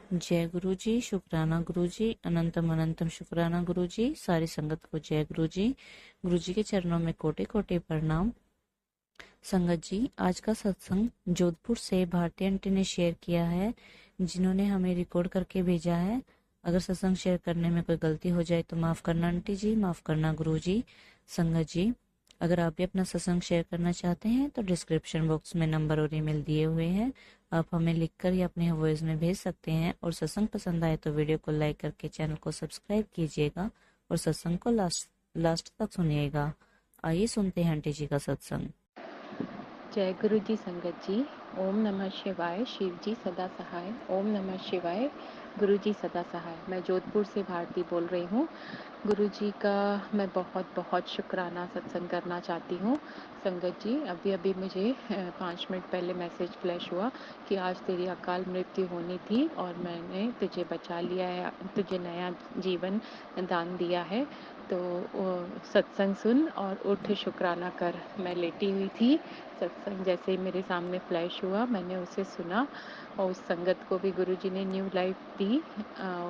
जय गुरु जी, शुक्राना गुरु जी, अनंतम अनंतम शुक्राना गुरु जी, सारी संगत को जय गुरु जी। गुरु जी के चरणों में कोटि कोटि प्रणाम। संगत जी, आज का सत्संग जोधपुर से भारती आंटी ने शेयर किया है, जिन्होंने हमें रिकॉर्ड करके भेजा है। अगर सत्संग शेयर करने में कोई गलती हो जाए तो माफ़ करना आंटी जी, माफ़ करना गुरु जी। संगत जी, अगर आप भी अपना सत्संग शेयर करना चाहते हैं तो डिस्क्रिप्शन बॉक्स में नंबर और ईमेल दिए हुए हैं, आप हमें लिखकर या अपने वॉइस में भेज सकते हैं। और सत्संग पसंद आए तो वीडियो को लाइक करके चैनल को सब्सक्राइब कीजिएगा और सत्संग को लास्ट तक सुनिएगा। आइए सुनते हैं आंटी जी का सत्संग। जय गुरु जी संगत जी। ओम नमः शिवाय। शिव जी सदा सहाय। ओम नमः शिवाय। गुरु जी सदा सहाय। मैं जोधपुर से भारती बोल रही हूँ। गुरु जी का मैं बहुत बहुत शुक्राना सत्संग करना चाहती हूँ। संगत जी, अभी अभी मुझे 5 मिनट पहले मैसेज फ्लैश हुआ कि आज तेरी अकाल मृत्यु होनी थी और मैंने तुझे बचा लिया है, तुझे नया जीवन दान दिया है। तो सत्संग सुन और उठ, शुक्राना कर। मैं लेटी हुई थी, सत्संग जैसे ही मेरे सामने फ्लैश हुआ मैंने उसे सुना और उस संगत को भी गुरुजी ने न्यू लाइफ दी,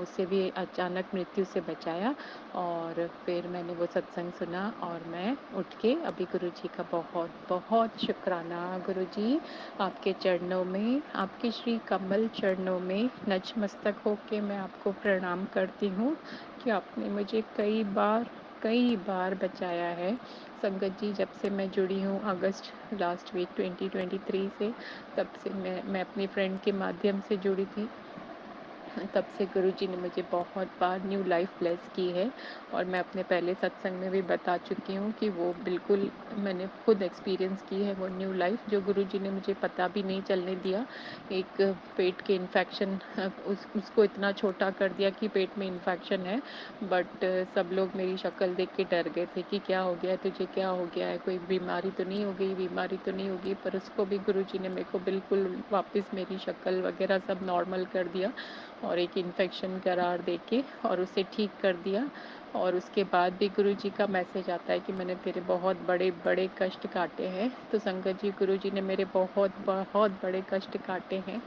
उसे भी अचानक मृत्यु से बचाया। और फिर मैंने वो सत्संग सुना और मैं उठ के अभी गुरुजी का बहुत बहुत शुक्राना। गुरुजी, आपके चरणों में, आपके श्री कमल चरणों में नतमस्तक होके मैं आपको प्रणाम करती हूँ कि आपने मुझे कई बार बचाया है। संगत जी, जब से मैं जुड़ी हूँ अगस्त लास्ट वीक 2023 से, तब से मैं अपनी फ्रेंड के माध्यम से जुड़ी थी। तब से गुरुजी ने मुझे बहुत बार न्यू लाइफ ब्लेस की है और मैं अपने पहले सत्संग में भी बता चुकी हूँ कि वो बिल्कुल मैंने खुद एक्सपीरियंस की है वो न्यू लाइफ, जो गुरुजी ने मुझे पता भी नहीं चलने दिया। एक पेट के इन्फेक्शन, उसको इतना छोटा कर दिया कि पेट में इन्फेक्शन है, बट सब लोग मेरी शक्ल देख के डर गए थे कि क्या हो गया है तुझे, क्या हो गया है, कोई बीमारी तो नहीं हो गई, बीमारी तो नहीं होगी। पर उसको भी गुरुजी ने मेरे को बिल्कुल वापस मेरी शक्ल वगैरह सब नॉर्मल कर दिया और एक इन्फेक्शन करार देके और उसे ठीक कर दिया। और उसके बाद भी गुरुजी का मैसेज आता है कि मैंने तेरे बहुत बड़े बड़े कष्ट काटे हैं। तो संगत जी, गुरुजी ने मेरे बहुत बहुत बड़े कष्ट काटे हैं,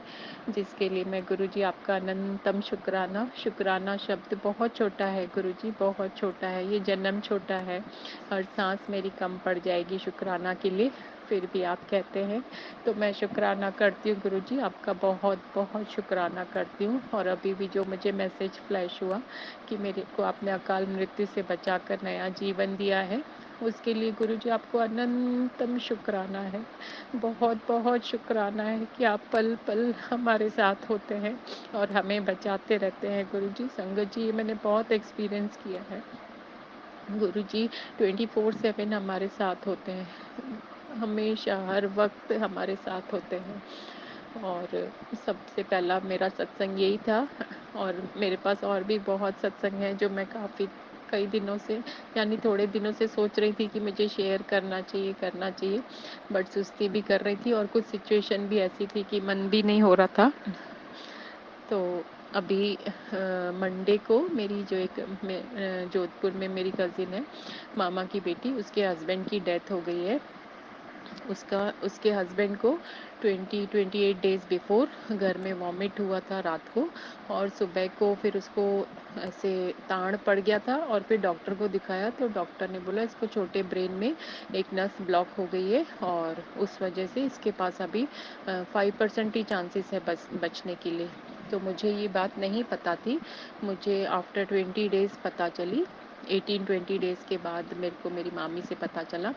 जिसके लिए मैं गुरुजी आपका अनंतम शुक्राना। शुक्राना शब्द बहुत छोटा है गुरुजी, बहुत छोटा है, ये जन्म छोटा है, हर सांस मेरी कम पड़ जाएगी शुक्राना के लिए, फिर भी आप कहते हैं। तो मैं शुक्राना करती हूँ गुरुजी, आपका बहुत बहुत शुक्राना करती हूँ। और अभी भी जो मुझे मैसेज फ्लैश हुआ कि मेरे को आपने अकाल मृत्यु से बचाकर नया जीवन दिया है, उसके लिए गुरुजी आपको अनंतम शुक्राना है। बहुत बहुत शुक्राना है कि आप पल पल हमारे साथ होते हैं और हमें बचाते रहते हैं गुरुजी। संगत जी, ये मैंने बहुत एक्सपीरियंस किया है। गुरुजी 24/7 हमारे साथ होते हैं, हमेशा हर वक्त हमारे साथ होते हैं। और सबसे पहला मेरा सत्संग यही था और मेरे पास और भी बहुत सत्संग हैं जो मैं कई दिनों से, यानी थोड़े दिनों से सोच रही थी कि मुझे शेयर करना चाहिए, बट सुस्ती भी कर रही थी और कुछ सिचुएशन भी ऐसी थी कि मन भी नहीं हो रहा था। तो अभी मंडे को मेरी जो जोधपुर में मेरी कज़िन है, मामा की बेटी, उसके हस्बैंड की डेथ हो गई है। उसके हस्बैंड को 28 डेज़ बिफोर घर में वॉमिट हुआ था रात को, और सुबह को फिर उसको ऐसे ताड़ पड़ गया था और फिर डॉक्टर को दिखाया तो डॉक्टर ने बोला इसको छोटे ब्रेन में एक नस ब्लॉक हो गई है और उस वजह से इसके पास अभी 5% ही चांसेस है बचने के लिए। तो मुझे ये बात नहीं पता थी, मुझे आफ्टर 20 डेज़ पता चली। 18-20 डेज़ के बाद मेरे को मेरी मामी से पता चला।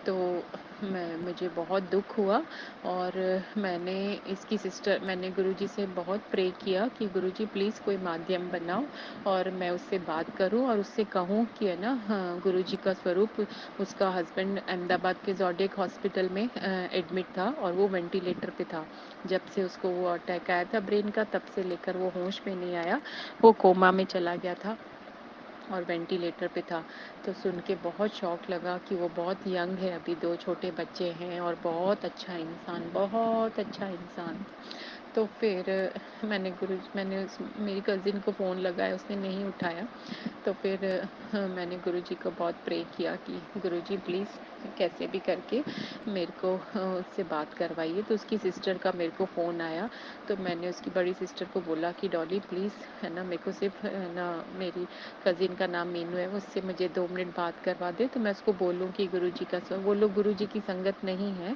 तो मुझे बहुत दुख हुआ और मैंने गुरुजी से बहुत प्रे किया कि गुरुजी प्लीज़ कोई माध्यम बनाओ और मैं उससे बात करूं और उससे कहूं कि है ना, हाँ, गुरुजी का स्वरूप। उसका हस्बैंड अहमदाबाद के ज़ोडिएक हॉस्पिटल में एडमिट था और वो वेंटिलेटर पे था। जब से उसको वो अटैक आया था ब्रेन का, तब से लेकर वो होश में नहीं आया, वो कोमा में चला गया था और वेंटिलेटर पे था। तो सुन के बहुत शौक लगा कि वो बहुत यंग है, अभी 2 छोटे बच्चे हैं और बहुत अच्छा इंसान, बहुत अच्छा इंसान। तो फिर मैंने मेरी कज़िन को फ़ोन लगाया, उसने नहीं उठाया। तो फिर मैंने गुरुजी को बहुत प्रे किया कि गुरुजी प्लीज़ कैसे भी करके मेरे को उससे बात करवाइए। तो उसकी सिस्टर का मेरे को फ़ोन आया, तो मैंने उसकी बड़ी सिस्टर को बोला कि डॉली प्लीज़ है ना, मेरे को सिर्फ है ना, मेरी कज़िन का नाम मीनू है, उससे मुझे 2 मिनट बात करवा दे, तो मैं उसको बोलूँ कि गुरुजी का वो लोग गुरुजी की संगत नहीं है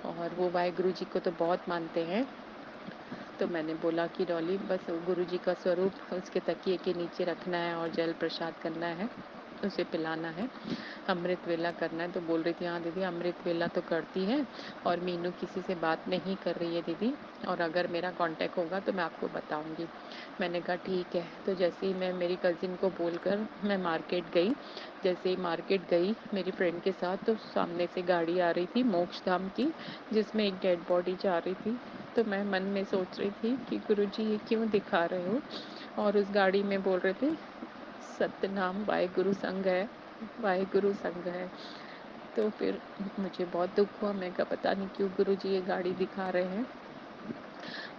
और वो वाहे गुरुजी को तो बहुत मानते हैं। तो मैंने बोला कि डॉली बस गुरुजी का स्वरूप उसके तकिए के नीचे रखना है और जल प्रसाद करना है, उसे पिलाना है, अमृत वेला करना है। तो बोल रही थी हाँ दीदी अमृत वेला तो करती है और मीनू किसी से बात नहीं कर रही है दीदी, और अगर मेरा कांटेक्ट होगा तो मैं आपको बताऊंगी। मैंने कहा ठीक है। तो जैसे ही मैं मेरी कज़िन को बोलकर मैं मार्केट गई, जैसे ही मार्केट गई मेरी फ्रेंड के साथ, तो सामने से गाड़ी आ रही थी मोक्ष धाम की, जिसमें एक डेड बॉडी जा रही थी। तो मैं मन में सोच रही थी कि गुरुजी ये क्यों दिखा रहे हो, और उस गाड़ी में बोल रहे थे सतनाम वाहेगुरु संघ है, वाहेगुरु संघ है। तो फिर मुझे बहुत दुख हुआ, मैं कहा पता नहीं क्यों गुरुजी ये गाड़ी दिखा रहे हैं।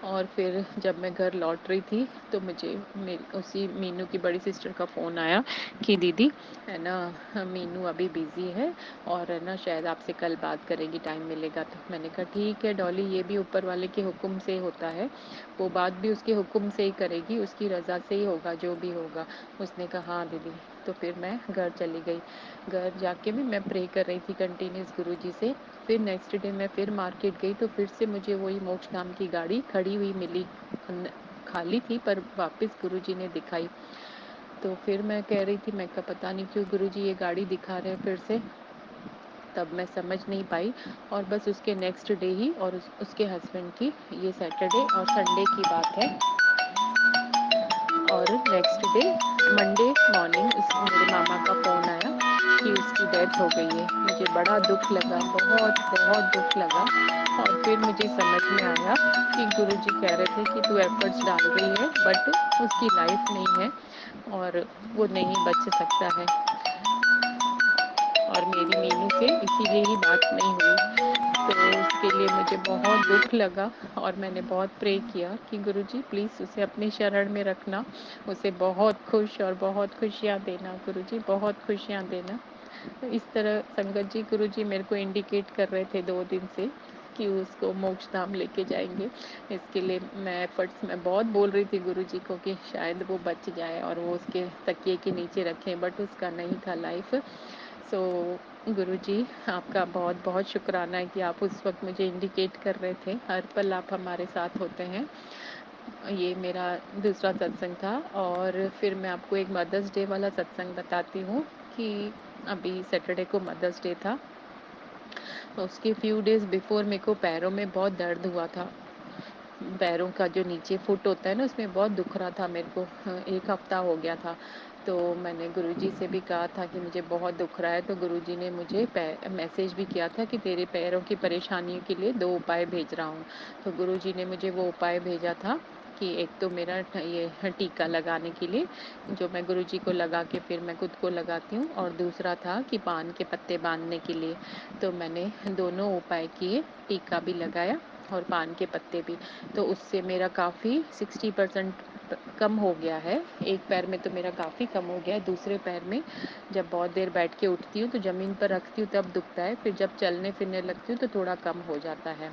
और फिर जब मैं घर लौट रही थी तो मुझे मेरी उसी मीनू की बड़ी सिस्टर का फ़ोन आया कि दीदी है ना, मीनू अभी बिज़ी है और है ना शायद आपसे कल बात करेगी, टाइम मिलेगा तो। मैंने कहा ठीक है डॉली, ये भी ऊपर वाले के हुक्म से होता है, वो बात भी उसके हुक्म से ही करेगी, उसकी रज़ा से ही होगा जो भी होगा। उसने कहा हाँ दीदी। तो फिर मैं घर चली गई। घर जाके भी मैं प्रे कर रही थी कंटिन्यूस गुरुजी से। फिर नेक्स्ट डे मैं फिर मार्केट गई तो फिर से मुझे वही मोक्ष धाम की गाड़ी खड़ी हुई मिली, खाली थी पर वापस गुरुजी ने दिखाई। तो फिर मैं कह रही थी मैं कहा पता नहीं क्यों गुरुजी ये गाड़ी दिखा रहे हैं फिर से। तब मैं समझ नहीं पाई, और बस उसके नेक्स्ट डे ही और उसके हस्बैंड की, ये सैटरडे और संडे की बात है, और नेक्स्ट डे मंडे मॉर्निंग मेरे मामा का फ़ोन आया कि उसकी डेथ हो गई है। मुझे बड़ा दुख लगा, बहुत बहुत दुख लगा। और फिर मुझे समझ में आया कि गुरुजी कह रहे थे कि तू एफर्ट्स डाल रही है बट उसकी लाइफ नहीं है और वो नहीं बच सकता है, और मेरी मीनू से इसीलिए ही बात नहीं हुई। तो उसके लिए मुझे बहुत दुख लगा और मैंने बहुत प्रे किया कि गुरुजी प्लीज़ उसे अपनी शरण में रखना, उसे बहुत खुश और बहुत खुशियाँ देना गुरुजी, बहुत खुशियाँ देना। तो इस तरह संगत जी गुरुजी मेरे को इंडिकेट कर रहे थे 2 दिन से कि उसको मोक्ष धाम लेके जाएँगे। इसके लिए मैं एफर्ट्स मैं बहुत बोल रही थी गुरुजी को कि शायद वो बच जाए और वो उसके तकिए के नीचे रखें, बट उसका नहीं था लाइफ। सो गुरुजी आपका बहुत बहुत शुक्राना है कि आप उस वक्त मुझे इंडिकेट कर रहे थे, हर पल आप हमारे साथ होते हैं। ये मेरा दूसरा सत्संग था। और फिर मैं आपको एक मदर्स डे वाला सत्संग बताती हूँ कि अभी सैटरडे को मदर्स डे था। उसके फ्यू डेज़ बिफोर मेरे को पैरों में बहुत दर्द हुआ था। पैरों का जो नीचे फुट होता है ना, उसमें बहुत दुख रहा था मेरे को। 1 हफ्ता हो गया था। तो मैंने गुरुजी से भी कहा था कि मुझे बहुत दुख रहा है, तो गुरुजी ने मुझे मैसेज भी किया था कि तेरे पैरों की परेशानियों के लिए 2 उपाय भेज रहा हूँ। तो गुरुजी ने मुझे वो उपाय भेजा था कि एक तो मेरा ये टीका लगाने के लिए, जो मैं गुरुजी को लगा के फिर मैं खुद को लगाती हूँ, और दूसरा था कि पान के पत्ते बाँधने के लिए। तो मैंने दोनों उपाय किए, टीका भी लगाया और पान के पत्ते भी। तो उससे मेरा काफ़ी 60% कम हो गया है। एक पैर में तो मेरा काफ़ी कम हो गया है, दूसरे पैर में जब बहुत देर बैठ के उठती हूँ तो ज़मीन पर रखती हूँ तब दुखता है, फिर जब चलने फिरने लगती हूँ तो थोड़ा कम हो जाता है।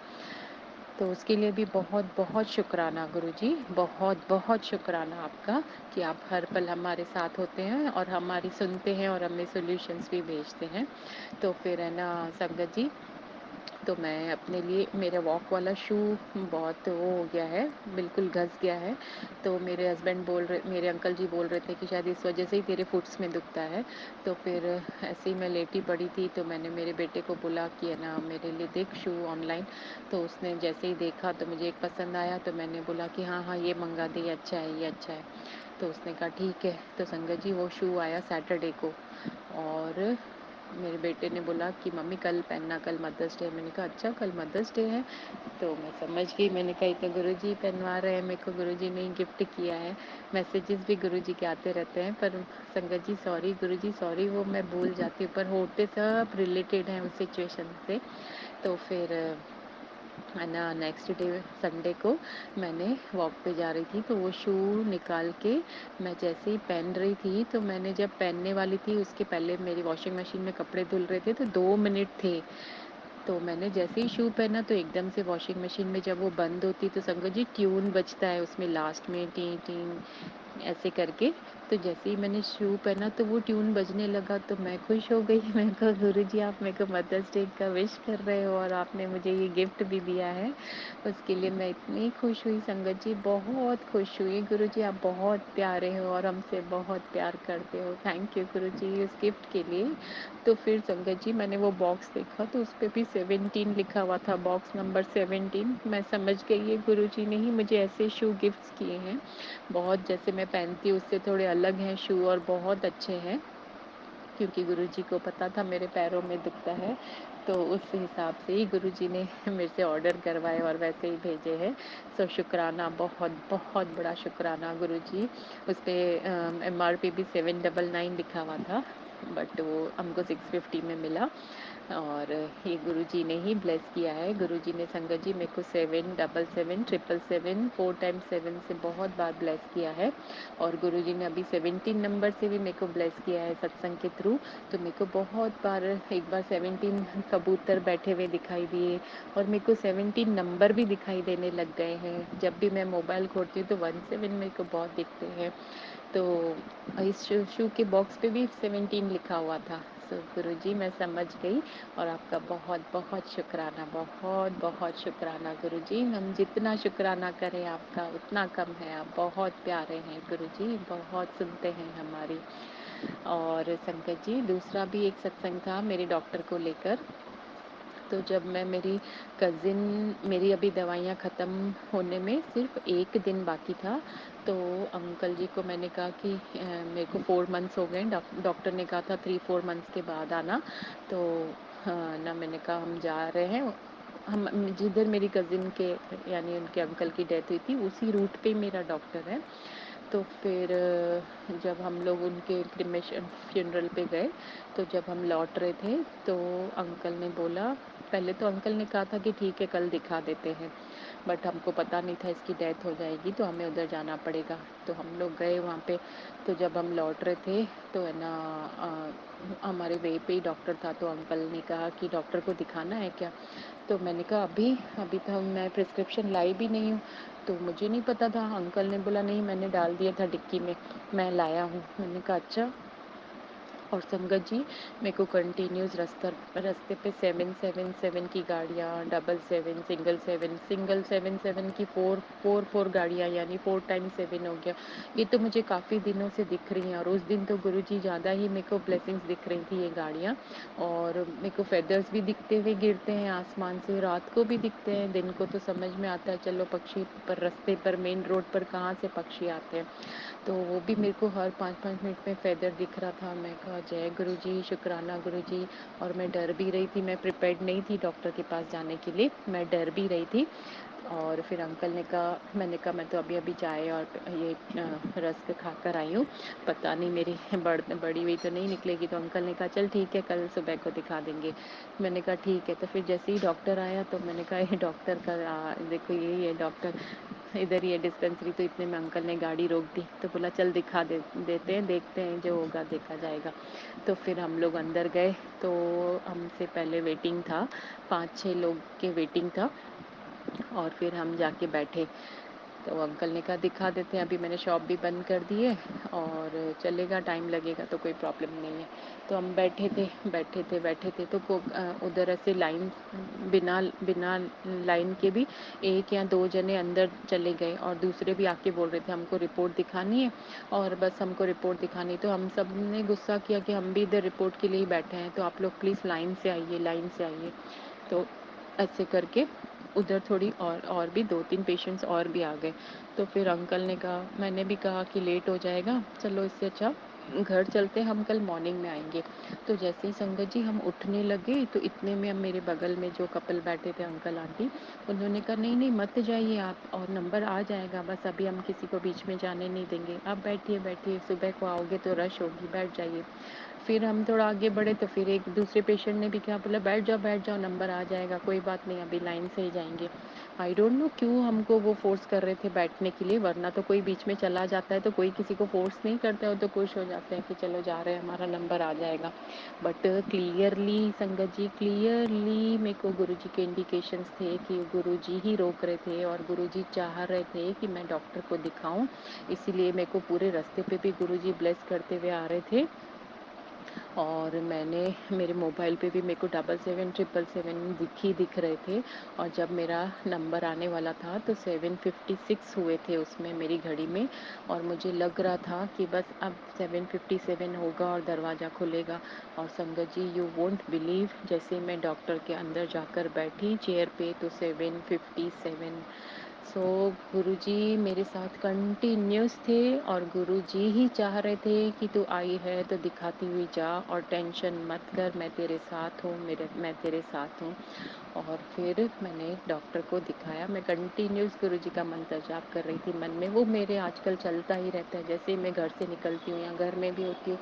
तो उसके लिए भी बहुत बहुत शुक्राना गुरुजी, बहुत बहुत शुक्राना आपका कि आप हर पल हमारे साथ होते हैं और हमारी सुनते हैं और हमें सॉल्यूशंस भी भेजते हैं। तो फिर है ना संगत जी, तो मैं अपने लिए मेरा वॉक वाला शू बहुत वो हो गया है, बिल्कुल घस गया है। तो मेरे हस्बैंड मेरे अंकल जी बोल रहे थे कि शायद इस वजह से ही तेरे फुट्स में दुखता है। तो फिर ऐसे ही मैं लेटी पड़ी थी तो मैंने मेरे बेटे को बोला कि है ना मेरे लिए देख शू ऑनलाइन। तो उसने जैसे ही देखा तो मुझे एक पसंद आया, तो मैंने बोला कि हाँ हाँ ये मंगा दे, ये अच्छा है, ये अच्छा है। तो उसने कहा ठीक है। तो संगत जी वो शू आया सैटरडे को, और मेरे बेटे ने बोला कि मम्मी कल पहनना, कल मदर्स डे है। मैंने कहा अच्छा कल मदर्स डे है। तो मैं समझ गई, मैंने कहा ये तो गुरुजी पहनवा रहे हैं मेरे को, गुरुजी ने ही गिफ्ट किया है। मैसेजेस भी गुरुजी के आते रहते हैं, पर संगत जी सॉरी, गुरुजी सॉरी, वो मैं भूल जाती हूँ, पर होते सब रिलेटेड हैं उस सिचुएशन से। तो फिर है ना। नेक्स्ट डे संडे को मैंने वॉक पे जा रही थी, तो वो शू निकाल के मैं जैसे ही पहन रही थी, तो मैंने जब पहनने वाली थी उसके पहले मेरी वॉशिंग मशीन में कपड़े धुल रहे थे, तो 2 मिनट थे। तो मैंने जैसे ही शू पहना तो एकदम से वॉशिंग मशीन में जब वो बंद होती तो संगत जी ट्यून बजता है उसमें लास्ट में टी टी ऐसे करके। तो जैसे ही मैंने शू पहना तो वो ट्यून बजने लगा, तो मैं खुश हो गई। मैंने कहा गुरुजी आप मेरे को मदर्स डे का विश कर रहे हो और आपने मुझे ये गिफ्ट भी दिया है, उसके लिए मैं इतनी खुश हुई संगत जी, बहुत खुश हुई। गुरुजी आप बहुत प्यारे हो और हमसे बहुत प्यार करते हो, थैंक यू गुरुजी इस गिफ्ट के लिए। तो फिर संगत जी मैंने वो बॉक्स देखा तो उस पे भी 17 लिखा हुआ था, बॉक्स नंबर 17। मैं समझ गई ये गुरुजी ने ही मुझे ऐसे शू गिफ्ट्स किए हैं। बहुत जैसे मैं पहनती हूँ उससे थोड़े अलग हैं शू और बहुत अच्छे हैं, क्योंकि गुरुजी को पता था मेरे पैरों में दिखता है, तो उस हिसाब से ही गुरुजी ने मेरे से ऑर्डर करवाए और वैसे ही भेजे हैं। सो शुक्राना, बहुत बहुत बड़ा शुक्राना गुरुजी। उस पर MRP भी 799 लिखा हुआ था, बट वो हमको 650 में मिला। और ये गुरुजी ने ही ब्लेस किया है। गुरुजी ने संगत जी मेरे को 777 777 4 टाइम्स 7 से बहुत बार ब्लेस किया है। और गुरुजी ने अभी 17 नंबर से भी मेरे को ब्लेस किया है सत्संग के थ्रू। तो मेरे को बहुत बार, एक बार 17 कबूतर बैठे हुए दिखाई दिए और मेरे को 17 नंबर भी दिखाई देने लग गए हैं। जब भी मैं मोबाइल खोलती हूँ तो 17 मेरे को बहुत दिखते हैं। तो इस शू के बॉक्स पे भी 17 लिखा हुआ था। सो गुरुजी मैं समझ गई और आपका बहुत बहुत शुक्राना, बहुत बहुत शुक्राना गुरुजी। हम जितना शुक्राना करें आपका उतना कम है। आप बहुत प्यारे हैं गुरुजी, बहुत सुनते हैं हमारी। और संगत जी दूसरा भी एक सत्संग था मेरे डॉक्टर को लेकर। तो जब मैं मेरी कज़िन, मेरी अभी दवाइयाँ ख़त्म होने में सिर्फ 1 दिन बाकी था, तो अंकल जी को मैंने कहा कि मेरे को 4 मंथ्स हो गए, डॉक्टर ने कहा था 3-4 मंथ्स के बाद आना। तो ना मैंने कहा हम जा रहे हैं। हम जिधर मेरी कज़िन के यानी उनके अंकल की डेथ हुई थी उसी रूट पे मेरा डॉक्टर है। तो फिर जब हम लोग उनके क्रिमेशन फ्यूनरल पे गए, तो जब हम लौट रहे थे तो अंकल ने बोला, पहले तो अंकल ने कहा था कि ठीक है कल दिखा देते हैं, बट हमको पता नहीं था इसकी डेथ हो जाएगी तो हमें उधर जाना पड़ेगा। तो हम लोग गए वहाँ पे। तो जब हम लौट रहे थे तो है ना हमारे वे पे ही डॉक्टर था, तो अंकल ने कहा कि डॉक्टर को दिखाना है क्या। तो मैंने कहा अभी अभी तो मैं प्रिस्क्रिप्शन लाई भी नहीं हूँ, तो मुझे नहीं पता था। अंकल ने बोला नहीं मैंने डाल दिया था डिक्की में, मैं लाया हूँ। मैंने कहा अच्छा। और संगत जी मेरे को कंटिन्यूस रास्ते पे 777 की गाड़ियाँ, 77 सिंगल 77 की 4 गाड़ियाँ, यानी 4 टाइम्स 7 हो गया। ये तो मुझे काफ़ी दिनों से दिख रही हैं और उस दिन तो गुरुजी ज़्यादा ही मेरे को ब्लेसिंग्स दिख रही थी ये गाड़ियाँ। और मेरे को फेदर्स भी दिखते हुए गिरते हैं आसमान से, रात को भी दिखते हैं, दिन को तो समझ में आता है चलो पक्षी पर रास्ते पर मेन रोड पर कहाँ से पक्षी आते हैं। तो वो भी मेरे को हर 5-5 मिनट में फेदर दिख रहा था। मैं कहा जय गुरुजी, शुक्राना गुरुजी। और मैं डर भी रही थी, मैं प्रिपेयर्ड नहीं थी डॉक्टर के पास जाने के लिए, मैं डर भी रही थी। और फिर अंकल ने कहा, मैंने कहा मैं तो अभी अभी चाय और ये रस्क खा कर आई हूँ, पता नहीं मेरी बड़ी हुई तो नहीं निकलेगी। तो अंकल ने कहा चल ठीक है कल सुबह को दिखा देंगे। मैंने कहा ठीक है। तो फिर जैसे ही डॉक्टर आया तो मैंने कहा ये डॉक्टर का देखो यही है डॉक्टर, इधर ही है डिस्पेंसरी। तो इतने में अंकल ने गाड़ी रोक दी, तो बोला चल दिखा देते हैं, देखते हैं जो होगा देखा जाएगा। तो फिर हम लोग अंदर गए, तो हमसे पहले वेटिंग था, 5-6 लोग के वेटिंग था। और फिर हम जाके बैठे, तो अंकल ने कहा दिखा देते हैं, अभी मैंने शॉप भी बंद कर दी है और चलेगा, टाइम लगेगा तो कोई प्रॉब्लम नहीं है। तो हम बैठे थे तो उधर ऐसे लाइन, बिना बिना लाइन के भी 1 या 2 जने अंदर चले गए और दूसरे भी आके बोल रहे थे हमको रिपोर्ट दिखानी है और बस हमको रिपोर्ट दिखानी है। तो हम सब ने गुस्सा किया कि हम भी इधर रिपोर्ट के लिए ही बैठे हैं, तो आप लोग प्लीज़ लाइन से आइए, लाइन से आइए। तो ऐसे करके उधर थोड़ी और भी 2-3 पेशेंट्स और भी आ गए। तो फिर अंकल ने कहा, मैंने भी कहा कि लेट हो जाएगा, चलो इससे अच्छा घर चलते हैं, हम कल मॉर्निंग में आएँगे। तो जैसे ही संगत जी हम उठने लगे तो इतने में अब मेरे बगल में जो कपल बैठे थे अंकल आंटी, उन्होंने कहा नहीं नहीं मत जाइए आप, और नंबर आ जाएगा, बस अभी हम किसी को बीच में जाने नहीं देंगे, आप बैठिए बैठिए, सुबह को आओगे तो रश होगी, बैठ जाइए। फिर हम थोड़ा आगे बढ़े तो फिर एक दूसरे पेशेंट ने भी क्या बोला, बैठ जाओ, नंबर आ जाएगा, कोई बात नहीं, अभी लाइन से ही जाएंगे। आई डोंट नो क्यों हमको वो फोर्स कर रहे थे बैठने के लिए, वरना तो कोई बीच में चला जाता है तो कोई किसी को फोर्स नहीं करता है, तो खुश हो जाते हैं कि चलो जा रहे हैं, हमारा नंबर आ जाएगा। बट क्लियरली संगत जी, क्लियरली मेरे को गुरु जी के इंडिकेशंस थे कि गुरु जी ही रोक रहे थे, और गुरु जी चाह रहे थे कि मैं डॉक्टर को दिखाऊं। इसीलिए मेरे को पूरे रास्ते पे भी गुरु जी ब्लेस करते हुए आ रहे थे। और मैंने मेरे मोबाइल पे भी मेरे को 7777 दिख रहे थे। और जब मेरा नंबर आने वाला था तो 756 हुए थे उसमें मेरी घड़ी में, और मुझे लग रहा था कि बस अब 757 होगा और दरवाज़ा खुलेगा। और संगत जी, यू वोंट बिलीव, जैसे मैं डॉक्टर के अंदर जाकर बैठी चेयर पे तो 757। सो गुरुजी मेरे साथ कंटिन्यूस थे, और गुरुजी ही चाह रहे थे कि तू आई है तो दिखाती हुई जा, और टेंशन मत कर, मैं तेरे साथ हूँ, मैं तेरे साथ हूँ। और फिर मैंने डॉक्टर को दिखाया। मैं कंटिन्यूस गुरुजी का मंत्र जाप कर रही थी मन में, वो मेरे आजकल चलता ही रहता है, जैसे ही मैं घर से निकलती हूँ या घर में भी होती हूँ,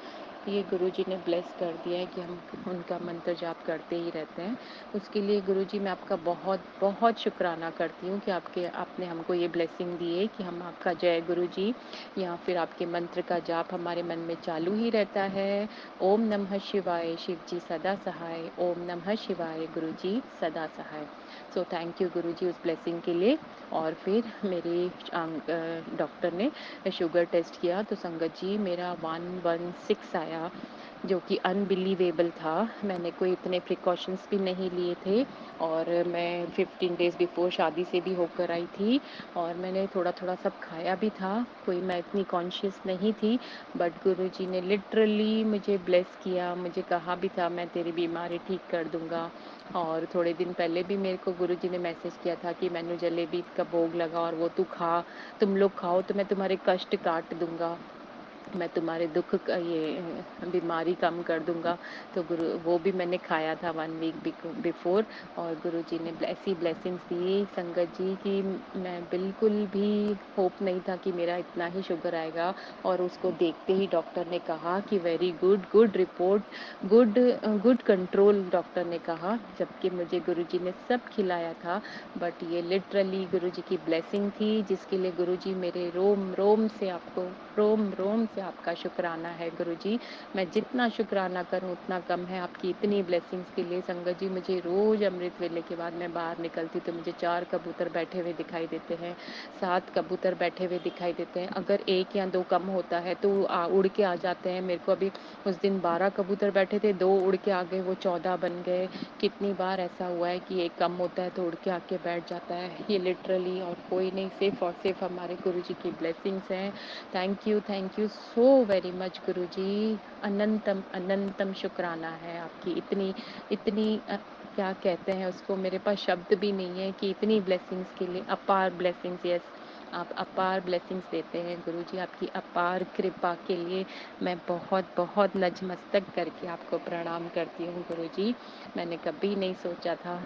ये गुरुजी ने ब्लेस कर दिया है कि हम उनका मंत्र जाप करते ही रहते हैं। उसके लिए गुरुजी मैं आपका बहुत बहुत शुक्राना करती हूँ कि आपने हमको ये ब्लेसिंग दी है कि हम आपका जय गुरुजी या फिर आपके मंत्र का जाप हमारे मन में चालू ही रहता है। ओम नमः शिवाय, शिव जी सदा सहाय। ओम नमः शिवाय, गुरुजी सदा सहाय। सो थैंक यू गुरुजी उस ब्लेसिंग के लिए। और फिर मेरे डॉक्टर ने शुगर टेस्ट किया तो संगत जी मेरा 116 आया, जो कि अनबिलीवेबल था। मैंने कोई इतने प्रिकॉशंस भी नहीं लिए थे, और मैं 15 डेज़ बिफोर शादी से भी होकर आई थी, और मैंने थोड़ा-थोड़ा सब खाया भी था, कोई मैं इतनी कॉन्शियस नहीं थी। बट गुरुजी ने लिटरली मुझे ब्लेस किया, मुझे कहा भी था मैं तेरी बीमारी ठीक कर दूँगा। और थोड़े दिन पहले भी मेरे को गुरुजी ने मैसेज किया था कि मैंने जलेबी का भोग लगा और वो तू खा, तुम लोग खाओ तो मैं तुम्हारे कष्ट काट दूँगा, मैं तुम्हारे दुख का ये बीमारी कम कर दूँगा। तो गुरु वो भी मैंने खाया था 1 वीक बिफोर। और गुरुजी ने ऐसी ब्लेसिंग्स दी संगत जी कि मैं बिल्कुल भी होप नहीं था कि मेरा इतना ही शुगर आएगा। और उसको देखते ही डॉक्टर ने कहा कि very good, good report, good control, doctor ने कहा, जबकि मुझे गुरुजी ने सब खिलाया था। बट ये लिटरली गुरुजी की ब्लेसिंग थी, जिसके लिए गुरुजी मेरे रोम रोम से आपको, रोम रोम से आपका शुक्राना है गुरुजी। मैं जितना शुक्राना करूं उतना कम है आपकी इतनी ब्लेसिंग्स के लिए। संगत जी मुझे रोज अमृत वेले के बाद मैं बाहर निकलती तो मुझे 4 कबूतर बैठे हुए दिखाई देते हैं, 7 कबूतर बैठे हुए दिखाई देते हैं। अगर 1 या 2 कम होता है तो उड़ के आ जाते हैं। मेरे को अभी उस दिन 12 कबूतर बैठे थे, 2 उड़ के आ गए, वो 14 बन गए। कितनी बार ऐसा हुआ है कि 1 कम होता है तो उड़ के आके बैठ जाता है। ये लिटरली और कोई नहीं, सिर्फ और सिर्फ हमारे गुरुजी की ब्लेसिंग्स हैं। Thank you so very much Guruji. अनंतम अनंतम शुक्राना है आपकी। इतनी इतनी क्या कहते हैं उसको, मेरे पास शब्द भी नहीं है कि इतनी ब्लेसिंग्स के लिए, अपार ब्लेसिंग्स, यस, आप अपार ब्लेसिंग्स देते हैं गुरुजी। आपकी अपार कृपा के लिए मैं बहुत बहुत नतमस्तक करके आपको प्रणाम करती हूँ गुरुजी। मैंने कभी नहीं सोचा था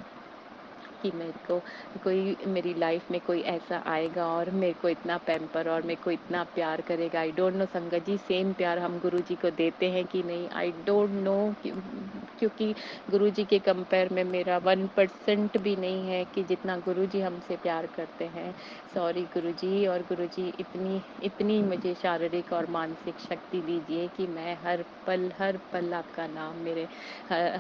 कि मेरे को कोई मेरी लाइफ में कोई ऐसा आएगा और मेरे को इतना पैम्पर और मेरे को इतना प्यार करेगा। आई डोंट नो संगत जी सेम प्यार हम गुरुजी को देते हैं कि नहीं, आई डोंट नो, क्योंकि गुरुजी के कंपेयर में मेरा 1% भी नहीं है कि जितना गुरुजी हमसे प्यार करते हैं। सॉरी गुरुजी। और गुरुजी इतनी इतनी मुझे शारीरिक और मानसिक शक्ति दीजिए कि मैं हर पल आपका नाम मेरे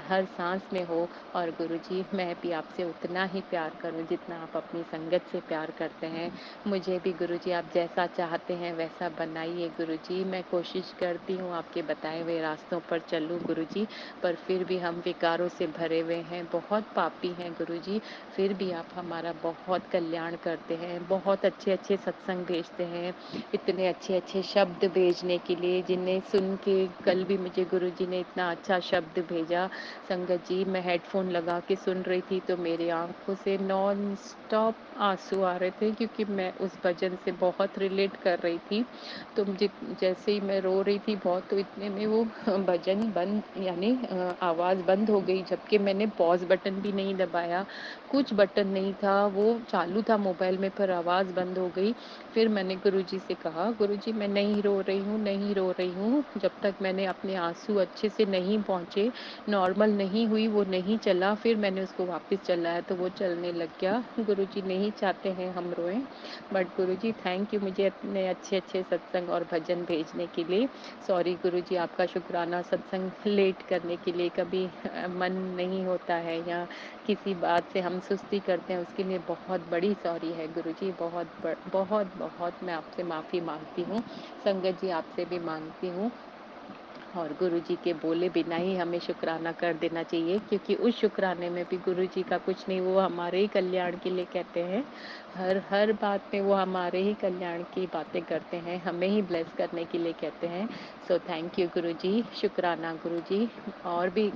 हर सांस में हो। और गुरुजी मैं भी आपसे उतना ही प्यार करूं जितना आप अपनी संगत से प्यार करते हैं। मुझे भी गुरुजी आप जैसा चाहते हैं वैसा बनाइए गुरुजी। मैं कोशिश करती हूँ आपके बताए हुए रास्तों पर चलूँ गुरुजी, पर फिर भी हम विकारों से भरे हुए हैं, बहुत पापी हैं गुरुजी। फिर भी आप हमारा बहुत कल्याण करते हैं, बहुत अच्छे अच्छे सत्संग भेजते हैं, इतने अच्छे अच्छे शब्द भेजने के लिए, जिन्हें सुन के कल भी मुझे गुरुजी ने इतना अच्छा शब्द भेजा। संगत जी मैं हेडफोन लगा के सुन रही थी तो मेरे आँखों से नॉन स्टॉप आँसू आ रहे थे, क्योंकि मैं उस भजन से बहुत रिलेट कर रही थी। तो मुझे जैसे ही मैं रो रही थी बहुत, तो इतने में वो भजन बंद, यानी आवाज़ बंद हो गई, जबकि मैंने पॉज़ बटन भी नहीं दबाया, कुछ बटन नहीं था, वो चालू था मोबाइल में, पर आवाज़ बंद हो गई। फिर मैंने गुरुजी से कहा, गुरुजी मैं नहीं रो रही हूँ, नहीं रो रही हूँ। जब तक मैंने अपने आँसू अच्छे से नहीं पहुँचे, नॉर्मल नहीं हुई, वो नहीं चला, फिर मैंने उसको वापस चलाया तो वो चलने लग गया। गुरुजी नहीं चाहते हैं हम रोएँ, बट गुरुजी थैंक यू मुझे इतने अच्छे-अच्छे सत्संग और भजन भेजने के लिए। सॉरी गुरुजी, आपका शुक्राना सत्संग लेट करने के लिए, कभी मन नहीं होता है या किसी बात से हम सुस्ती करते हैं, उसके लिए बहुत बड़ी सॉरी है गुरुजी, बहुत बहुत मैं आपसे माफ़ी माँगती हूँ। संगत जी आपसे भी माँगती हूँ। और गुरुजी के बोले बिना ही हमें शुक्राना कर देना चाहिए, क्योंकि उस शुक्राने में भी गुरुजी का कुछ नहीं, वो हमारे ही कल्याण के लिए कहते हैं। हर बात में वो हमारे ही कल्याण की बातें करते हैं, हमें ही ब्लेस करने के लिए कहते हैं। सो थैंक यू गुरुजी, शुक्राना गुरुजी। और भी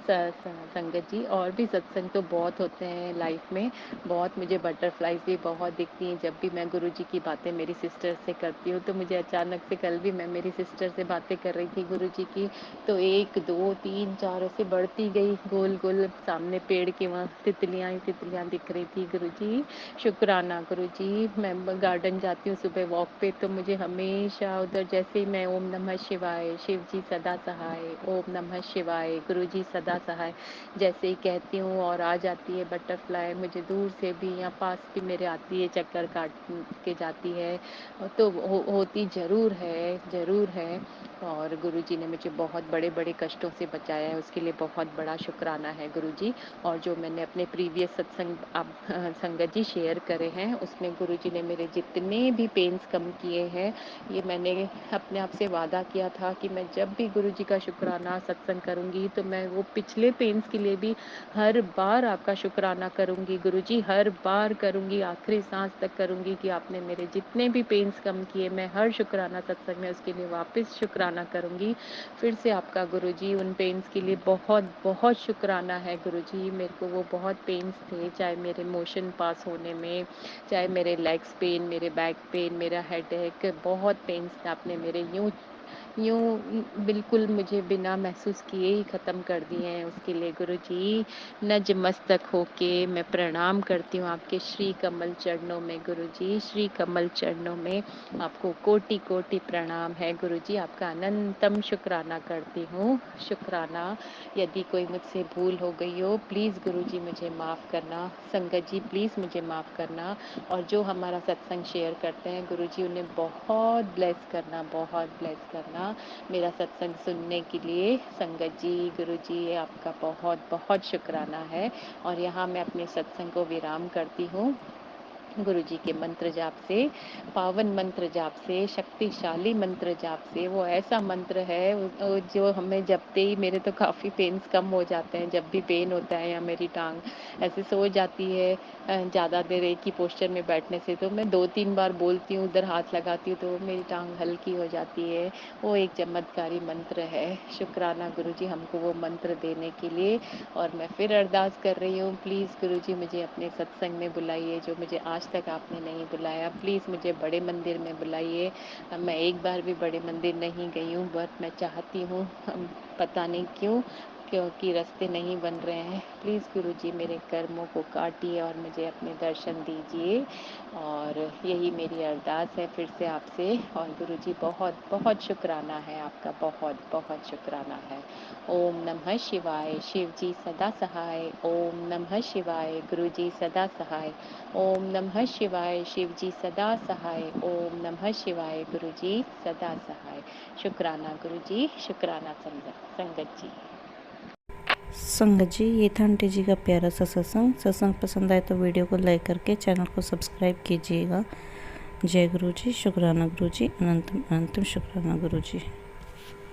संगत जी, और भी सत्संग तो बहुत होते हैं लाइफ में, बहुत मुझे बटरफ्लाइज भी बहुत दिखती हैं जब भी मैं गुरुजी की बातें मेरी सिस्टर से करती हूँ। तो मुझे अचानक से, कल भी मैं मेरी सिस्टर से बातें कर रही थी गुरुजी की, तो 1 2 3 4 ऐसे बढ़ती गई, गोल गोल सामने पेड़ के वहाँ तितलियाँ ही तितलियाँ दिख रही थी गुरुजी। शुक्राना गुरुजी। मैं गार्डन जाती हूँ सुबह वॉक पे, तो मुझे हमेशा उधर जैसे ही मैं ओम नमः शिवाय, शिव जी सदा सहाय, ओम नमः शिवाय, गुरुजी सदा सहाय जैसे ही कहती हूँ और आ जाती है बटरफ्लाई, मुझे दूर से भी या पास भी मेरे आती है, चक्कर काट के जाती है। तो होती ज़रूर है। और गुरुजी ने मुझे बहुत बड़े-बड़े कष्टों से बचाया है, उसके लिए बहुत बड़ा शुक्राना है गुरुजी। और जो मैंने अपने प्रीवियस सत्संग आप संगत जी शेयर करे हैं, उसमें गुरुजी ने मेरे जितने भी पेन्स कम किए हैं, ये मैंने अपने आप से वादा किया था कि मैं जब भी गुरुजी का शुक्राना सत्संग करूँगी, तो मैं वो पिछले पेन्स के लिए भी हर बार आपका शुक्राना करूँगी गुरुजी, हर बार करूँगी, आखिरी सांस तक करूँगी कि आपने मेरे जितने भी पेन्स कम किए, मैं हर शुक्राना सत्संग में उसके लिए वापस शुक्राना करूँगी। फिर से आपका गुरुजी उन पेन्स के लिए बहुत बहुत शुक्राना है गुरुजी। मेरे को वो बहुत पेन्स थे, चाहे मेरे मोशन पास होने में, चाहे मेरे लेग्स पेन, मेरे बैक पेन, मेरा हेडेक, बहुत पेन्स थे। आपने मेरे यूँ यूँ बिल्कुल मुझे बिना महसूस किए ही ख़त्म कर दिए हैं, उसके लिए गुरुजी नतमस्तक होके मैं प्रणाम करती हूँ आपके श्री कमल चरणों में गुरुजी, श्री कमल चरणों में आपको कोटि-कोटि प्रणाम है गुरुजी, आपका अनंतम शुक्राना करती हूँ। शुक्राना, यदि कोई मुझसे भूल हो गई हो, प्लीज़ गुरुजी मुझे माफ़ करना। संगत जी प्लीज़ मुझे माफ़ करना। और जो हमारा सत्संग शेयर करते हैं गुरुजी, उन्हें बहुत ब्लेस करना, बहुत ब्लेस करना। मेरा सत्संग सुनने के लिए संगत जी, गुरुजी आपका बहुत बहुत शुक्राना है। और यहाँ मैं अपने सत्संग को विराम करती हूँ गुरुजी के मंत्र जाप से, पावन मंत्र जाप से, शक्तिशाली मंत्र जाप से। वो ऐसा मंत्र है जो हमें जपते ही मेरे तो काफ़ी पेन्स कम हो जाते हैं। जब भी पेन होता है या मेरी टाँग ऐसे सो जाती है ज़्यादा देर एक ही पोस्चर में बैठने से, तो मैं 2-3 बार बोलती हूँ, उधर हाथ लगाती हूँ, तो मेरी टाँग हल्की हो जाती है। वो एक चमत्कारी मंत्र है। शुक्राना गुरुजी हमको वो मंत्र देने के लिए। और मैं फिर अरदास कर रही हूँ, प्लीज़ गुरुजी मुझे अपने सत्संग में बुलाइए, जो मुझे आज तक आपने नहीं बुलाया। प्लीज़ मुझे बड़े मंदिर में बुलाइए। मैं एक बार भी बड़े मंदिर नहीं गई हूँ, बट मैं चाहती हूँ, पता नहीं क्यों, क्योंकि रास्ते नहीं बन रहे हैं। प्लीज़ गुरुजी मेरे कर्मों को काटिए और मुझे अपने दर्शन दीजिए। और यही मेरी अरदास है फिर से आपसे। और गुरुजी बहुत बहुत शुक्राना है आपका, बहुत बहुत शुक्राना है। ओम नमः शिवाय, शिव जी सदा सहाय। ओम नमः शिवाय, गुरुजी सदा सहाय। ओम नमः शिवाय, शिव जी सदा सहाय। ओम नमः शिवाय, गुरुजी सदा सहाय। शुक्राना गुरुजी, शुक्राना संगत जी। संगत जी, ये था आंटी जी का प्यारा सा सत्संग पसंद आए तो वीडियो को लाइक करके चैनल को सब्सक्राइब कीजिएगा। जय गुरु जी, शुक्राना गुरु जी, अनंतम अनंतम शुक्राना गुरु जी।